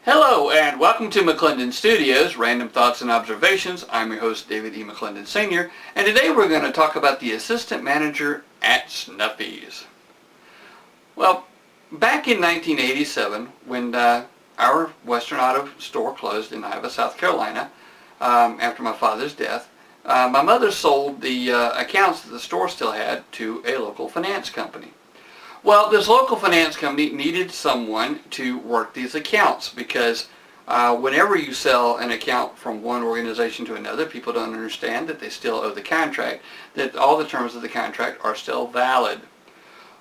Hello and welcome to McClendon Studios, Random Thoughts and Observations. I'm your host, David E. McClendon Sr., and today we're going to talk about the assistant manager at Snuffy's. Well, back in 1987, when our Western Auto store closed in Ivy, South Carolina, after my father's death, my mother sold the accounts that the store still had to a local finance company. Well, this local finance company needed someone to work these accounts because whenever you sell an account from one organization to another, people don't understand that they still owe the contract, that all the terms of the contract are still valid.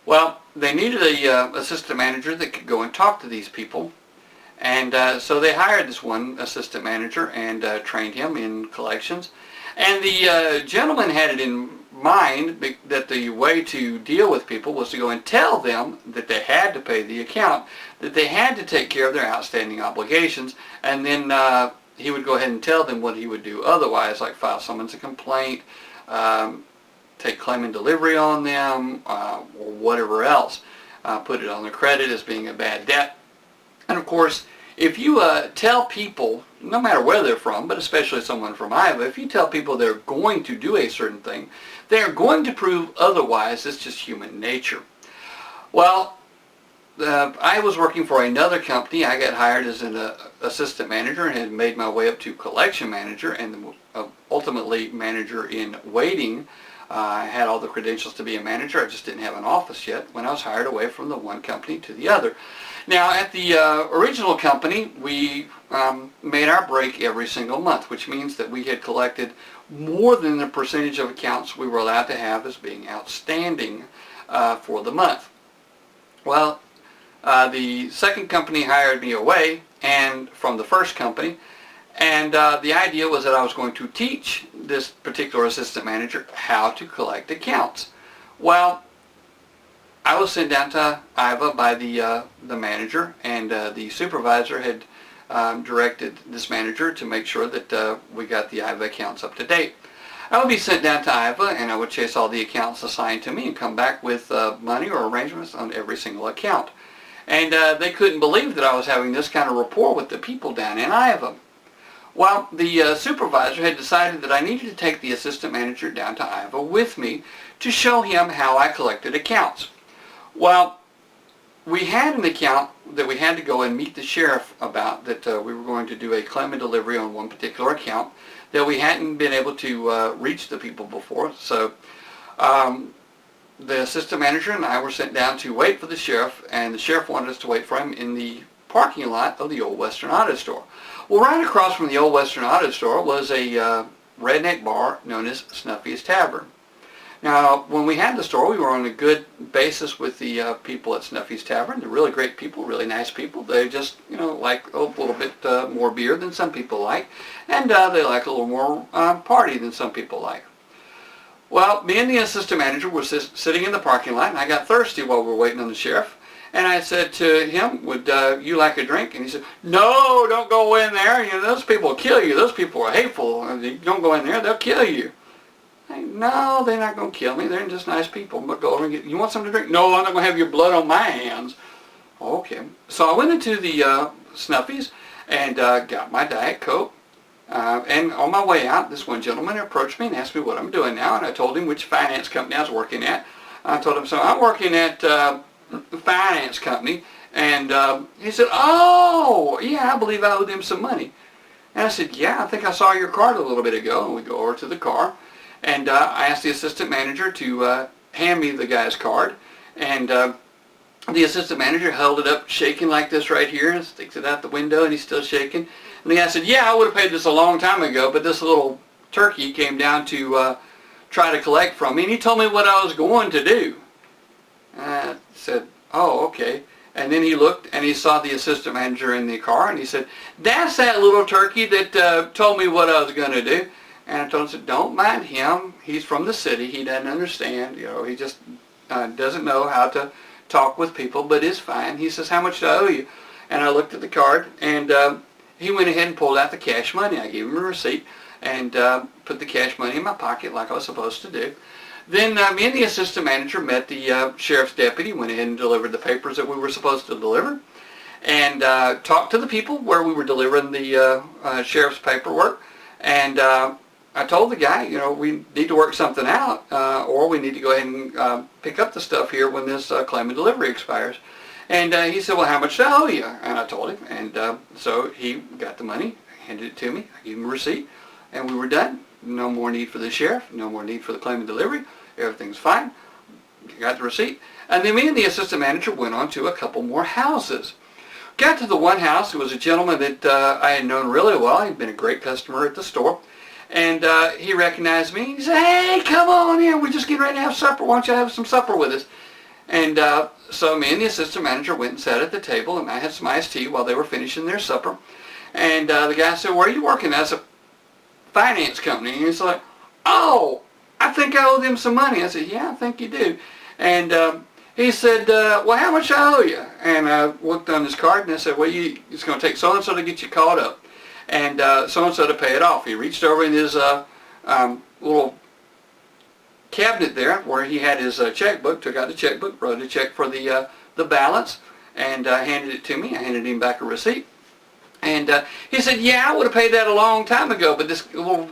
Well, they needed a assistant manager that could go and talk to these people, and so they hired this one assistant manager and trained him in collections. And the gentleman had it in mind that the way to deal with people was to go and tell them that they had to pay the account, that they had to take care of their outstanding obligations, and then he would go ahead and tell them what he would do otherwise, like file someone's a complaint, take claim and delivery on them, or whatever else, put it on their credit as being a bad debt. And of course, if you tell people, no matter where they're from, but especially someone from Iowa, if you tell people they're going to do a certain thing, they're going to prove otherwise. It's just human nature. Well, I was working for another company. I got hired as an assistant manager and had made my way up to collection manager and ultimately manager in waiting. I had all the credentials to be a manager. I just didn't have an office yet when I was hired away from the one company to the other. Now, at the original company, we made our break every single month, which means that we had collected more than the percentage of accounts we were allowed to have as being outstanding for the month. Well, the second company hired me away and from the first company, and the idea was that I was going to teach this particular assistant manager how to collect accounts. Well, I was sent down to Iowa by the manager, and the supervisor had directed this manager to make sure that we got the Iowa accounts up to date. I would be sent down to Iowa, and I would chase all the accounts assigned to me and come back with money or arrangements on every single account. And they couldn't believe that I was having this kind of rapport with the people down in Iowa. Well, the supervisor had decided that I needed to take the assistant manager down to Iowa with me to show him how I collected accounts. Well, we had an account that we had to go and meet the sheriff about, that we were going to do a claim and delivery on one particular account that we hadn't been able to reach the people before. So the assistant manager and I were sent down to wait for the sheriff, and the sheriff wanted us to wait for him in the parking lot of the old Western Auto store. Well, right across from the old Western Auto store was a redneck bar known as Snuffy's Tavern. Now, when we had the store, we were on a good basis with the people at Snuffy's Tavern. They're really great people, really nice people. They just, like a little bit more beer than some people like, and they like a little more party than some people like. Well, me and the assistant manager were sitting in the parking lot, and I got thirsty while we were waiting on the sheriff. And I said to him, would you like a drink? And he said, no, don't go in there. Those people will kill you. Those people are hateful. You don't go in there, they'll kill you. No, they're not going to kill me. They're just nice people. But go over and get, you want something to drink? No, I'm not going to have your blood on my hands. Okay. So I went into the Snuffy's and got my Diet Coke. And on my way out, this one gentleman approached me and asked me what I'm doing now. And I told him which finance company I was working at. I told him, so I'm working at the finance company. And he said, oh, yeah, I believe I owe them some money. And I said, yeah, I think I saw your card a little bit ago. And we go over to the car. And I asked the assistant manager to hand me the guy's card, and the assistant manager held it up shaking like this right here, and sticks it out the window, and he's still shaking. And the guy said, yeah, I would have paid this a long time ago, but this little turkey came down to try to collect from me, and he told me what I was going to do. I said, oh, okay. And then he looked, and he saw the assistant manager in the car, and he said, that's that little turkey that told me what I was going to do. And I told him, don't mind him. He's from the city. He doesn't understand. He just doesn't know how to talk with people, but is fine. He says, how much do I owe you? And I looked at the card, and he went ahead and pulled out the cash money. I gave him a receipt and put the cash money in my pocket like I was supposed to do. Then me and the assistant manager met the sheriff's deputy, went ahead and delivered the papers that we were supposed to deliver. and talked to the people where we were delivering the sheriff's paperwork. And I told the guy, you know, we need to work something out, or we need to go ahead and pick up the stuff here when this claim and delivery expires. And he said, well, how much do I owe you? And I told him. And so he got the money, handed it to me. I gave him a receipt, and we were done. No more need for the sheriff, no more need for the claim and delivery. Everything's fine. Got the receipt. And then me and the assistant manager went on to a couple more houses. Got to the one house. It was a gentleman that I had known really well. He'd been a great customer at the store. And he recognized me. He said, hey, come on in. We're just getting ready to have supper. Why don't you have some supper with us? And so me and the assistant manager went and sat at the table, and I had some iced tea while they were finishing their supper. And the guy said, where are you working? I said, finance company. And he's like, oh, I think I owe them some money. I said, yeah, I think you do. And he said, well, how much I owe you? And I looked on his card, and I said, well, it's going to take so-and-so to get you caught up, and so-and-so to pay it off. He reached over in his little cabinet there where he had his checkbook, took out the checkbook, wrote a check for the balance, and handed it to me. I handed him back a receipt. And he said, yeah, I would have paid that a long time ago, but this little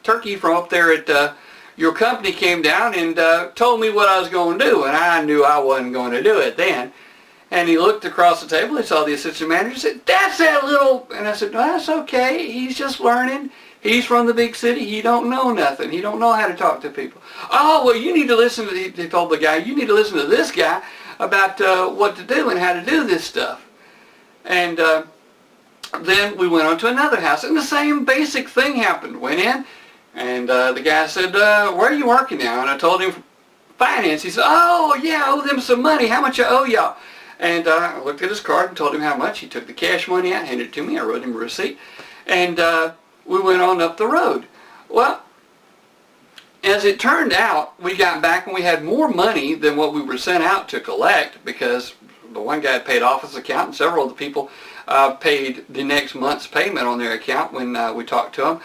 turkey from up there at your company came down and told me what I was going to do, and I knew I wasn't going to do it then. And he looked across the table, he saw the assistant manager, and said, that's that little, and I said, no, that's okay, he's just learning. He's from the big city, he don't know nothing, he don't know how to talk to people. Oh, well, you need to listen to, he told the guy, you need to listen to this guy about what to do and how to do this stuff. And then we went on to another house, and the same basic thing happened. Went in, and the guy said, where are you working now? And I told him, finance. He said, oh, yeah, I owe them some money. How much I owe y'all? And I looked at his card and told him how much. He took the cash money out, handed it to me. I wrote him a receipt, and we went on up the road. Well, as it turned out, we got back and we had more money than what we were sent out to collect, because the one guy paid off his account, and several of the people paid the next month's payment on their account when we talked to them.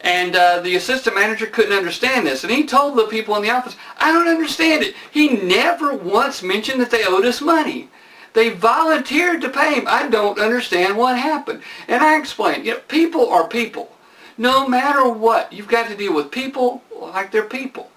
And the assistant manager couldn't understand this, and he told the people in the office, I don't understand it. He never once mentioned that they owed us money. They volunteered to pay him. I don't understand what happened. And I explained, you know, people are people. No matter what, you've got to deal with people like they're people.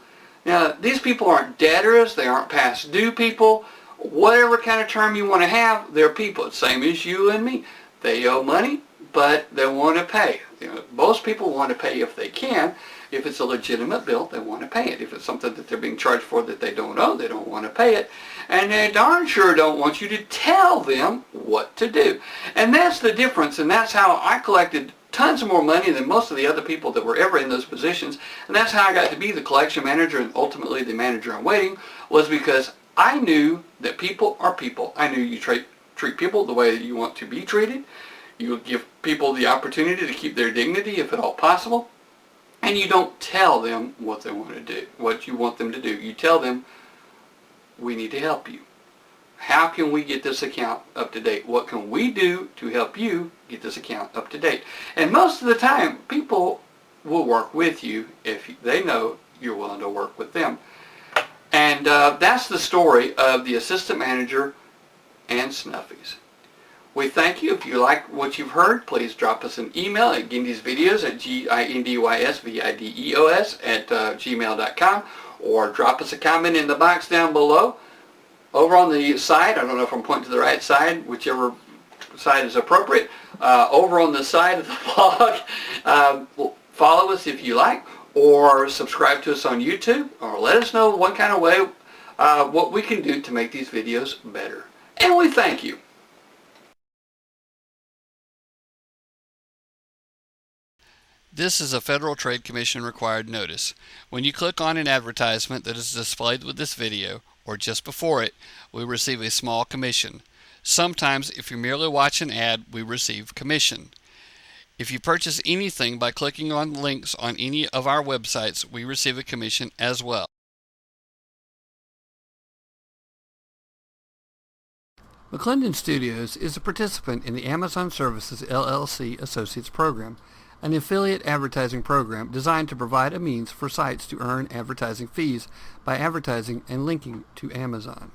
Now, these people aren't debtors, they aren't past due people. Whatever kind of term you want to have, they're people. It's the same as you and me. They owe money, but they want to pay. You know, most people want to pay if they can. If it's a legitimate bill, they want to pay it. If it's something that they're being charged for that they don't owe, they don't want to pay it. And they darn sure don't want you to tell them what to do. And that's the difference, and that's how I collected tons more money than most of the other people that were ever in those positions. And that's how I got to be the collection manager and ultimately the manager in waiting, was because I knew that people are people. I knew you treat people the way that you want to be treated. You give people the opportunity to keep their dignity if at all possible. And you don't tell them what they want to do, what you want them to do. You tell them, we need to help you. How can we get this account up to date? What can we do to help you get this account up to date? And most of the time, people will work with you if they know you're willing to work with them. And that's the story of the assistant manager and Snuffy's. We thank you. If you like what you've heard, please drop us an email at gindysvideos at gindysvideos@gmail.com, or drop us a comment in the box down below. Over on the side, I don't know if I'm pointing to the right side, whichever side is appropriate, over on the side of the blog, follow us if you like, or subscribe to us on YouTube, or let us know what kind of way, what we can do to make these videos better. And we thank you. This is a Federal Trade Commission required notice. When you click on an advertisement that is displayed with this video, or just before it, we receive a small commission. Sometimes, if you merely watch an ad, we receive commission. If you purchase anything by clicking on links on any of our websites, we receive a commission as well. McClendon Studios is a participant in the Amazon Services LLC Associates Program, an affiliate advertising program designed to provide a means for sites to earn advertising fees by advertising and linking to Amazon.